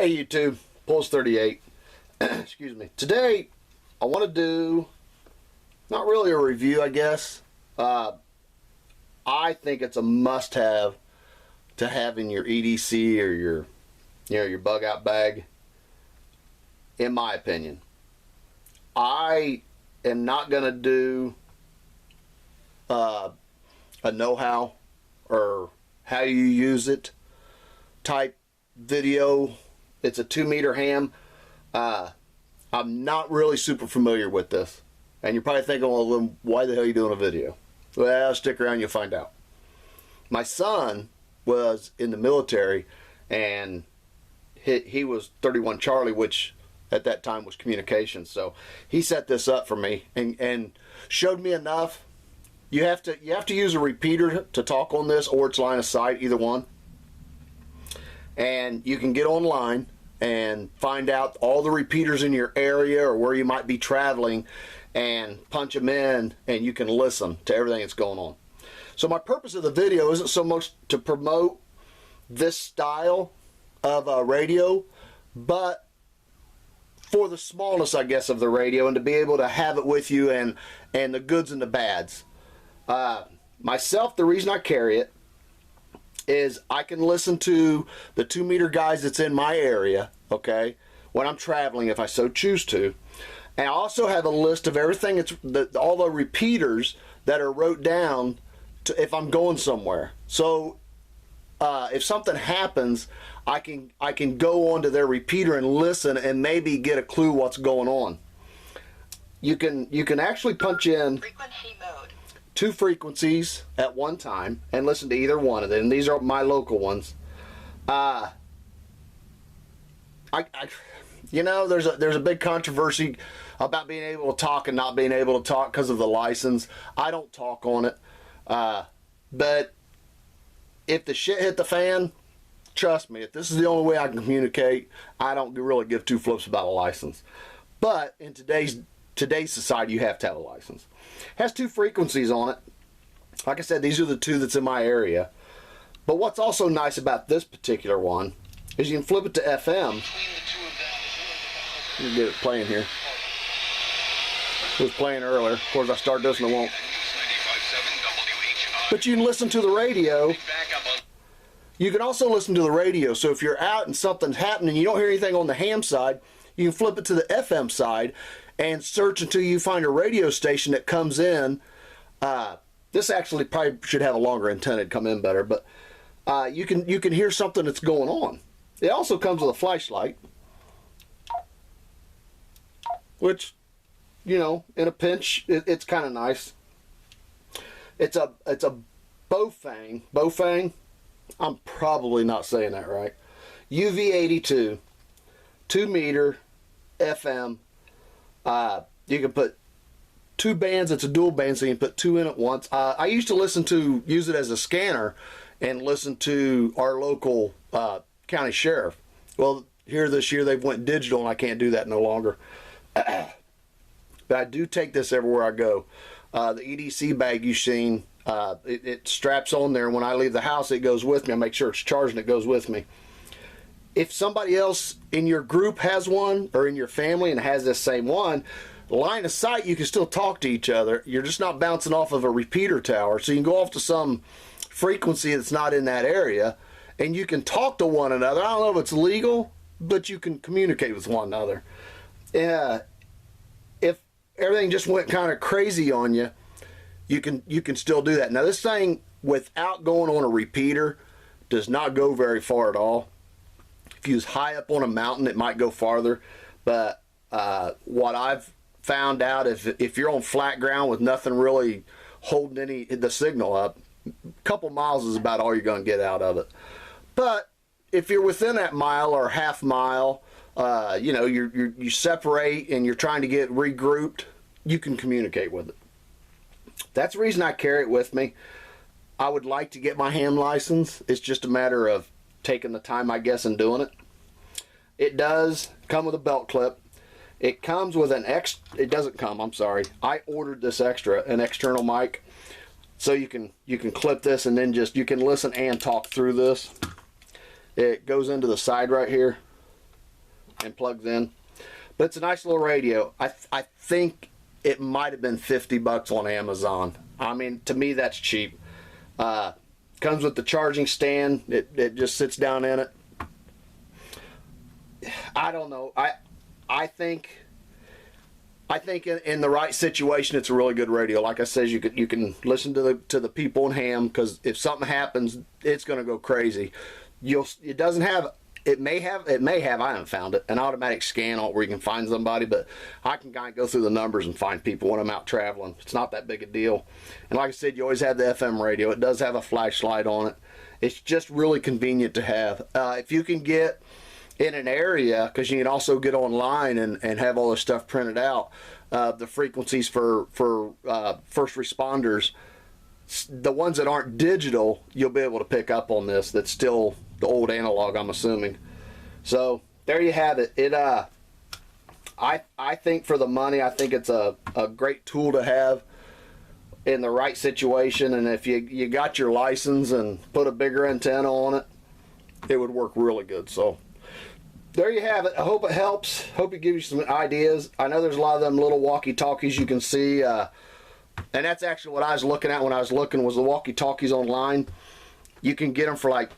Hey YouTube, Pulse 38. Excuse me. Today I want to do not really a review, I guess. I think it's a must-have to have in your EDC or your bug out bag. In my opinion, I am not gonna do a know-how or how you use it type video. It's a 2-meter ham. I'm not really super familiar with this, and you're probably thinking, well, then why the hell are you doing a video? Well, stick around, you'll find out. My son was in the military, and he was 31 Charlie, which at that time was communications. So he set this up for me and showed me enough. You have to use a repeater to talk on this, or it's line of sight, either one. And you can get online and find out all the repeaters in your area or where you might be traveling and punch them in, and you can listen to everything that's going on. So my purpose of the video isn't so much to promote this style of radio, but for the smallness, I guess, of the radio, and to be able to have it with you, and the goods and the bads. Myself, the reason I carry it is I can listen to the 2-meter guys that's in my area, okay, when I'm traveling, if I so choose to. And I also have a list of everything, all the repeaters that are wrote down to if I'm going somewhere. So if something happens, I can go onto their repeater and listen and maybe get a clue what's going on. You can actually punch in frequency mode, 2 frequencies at one time and listen to either one of them. These are my local ones. You know, there's a big controversy about being able to talk and not being able to talk because of the license. I don't talk on it, but if the shit hit the fan, trust me, if this is the only way I can communicate, I don't really give 2 flips about a license. But in today's society, you have to have a license. It has 2 frequencies on it. Like I said, these are the 2 that's in my area. But what's also nice about this particular one is you can flip it to FM. Let me get it playing here. It was playing earlier. Of course, I start this and it won't. But you can listen to the radio. You can also listen to the radio. So if you're out and something's happening, you don't hear anything on the ham side, you can flip it to the FM side and search until you find a radio station that comes in. This actually probably should have a longer antenna, it'd come in better, but you can hear something that's going on. It also comes with a flashlight, which, you know, in a pinch, it's kind of nice. It's a Bofang. I'm probably not saying that right. UV82, 2-meter FM. You can put 2 bands. It's a dual band, so you can put 2 in at once. I used to use it as a scanner and listen to our local county sheriff. Well, here this year they've went digital and I can't do that no longer. But I do take this everywhere I go. The EDC bag you've seen, it straps on there. When I leave the house, it goes with me. I make sure it's charged and it goes with me. If somebody else in your group has one, or in your family and has this same one, line of sight, you can still talk to each other. You're just not bouncing off of a repeater tower. So you can go off to some frequency that's not in that area, and you can talk to one another. I don't know if it's legal, but you can communicate with one another. If everything just went kind of crazy on you, you can still do that. Now this thing, without going on a repeater, does not go very far at all. If you was high up on a mountain, it might go farther. But what I've found out, if you're on flat ground with nothing really holding the signal up, a couple miles is about all you're going to get out of it. But if you're within that mile or half mile, you know, you separate and you're trying to get regrouped, you can communicate with it. That's the reason I carry it with me. I would like to get my ham license. It's just a matter of taking the time, I guess, and doing it. It does come with a belt clip. It comes with it doesn't come, I'm sorry. I ordered this an external mic. So you can clip this and then you can listen and talk through this. It goes into the side right here. and plugs in. But it's a nice little radio. I think it might have been $50 on Amazon. I mean, to me, that's cheap. Comes with the charging stand. It just sits down in it. I don't know. I think in the right situation, it's a really good radio. Like I said, you can listen to the people in Ham, because if something happens, it's going to go crazy. It may have, I haven't found it, an automatic scan on it where you can find somebody, but I can kind of go through the numbers and find people when I'm out traveling. It's not that big a deal. And like I said, you always have the FM radio. It does have a flashlight on it. It's just really convenient to have. If you can get in an area, because you can also get online and have all this stuff printed out, the frequencies for first responders, the ones that aren't digital, you'll be able to pick up on this. That's still the old analog, I'm assuming. So there you have it. I think for the money, I think it's a great tool to have in the right situation. And if you got your license and put a bigger antenna on it, it would work really good. So there you have it. I hope it helps. Hope it gives you some ideas. I know there's a lot of them little walkie-talkies you can see. And that's actually what I was looking at when I was looking, was the walkie-talkies online. You can get them for like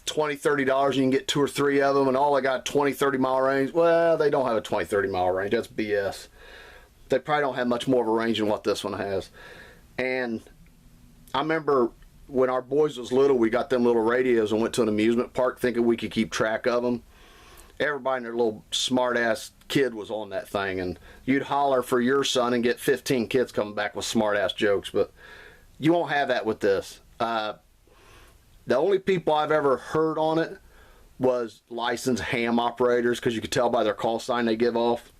$20-$30. You can get 2 or 3 of them, and all they got 20-30 mile range. Well, they don't have a 20-30 mile range. That's BS. They probably don't have much more of a range than what this one has. And I remember when our boys was little, we got them little radios and went to an amusement park thinking we could keep track of them. Everybody and their little smart-ass kid was on that thing, and you'd holler for your son and get 15 kids coming back with smart-ass jokes, but you won't have that with this. The only people I've ever heard on it was licensed ham operators, because you could tell by their call sign they give off,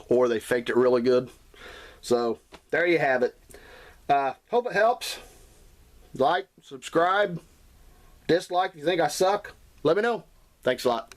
or they faked it really good. So there you have it. Hope it helps. Like, subscribe, dislike if you think I suck. Let me know. Thanks a lot.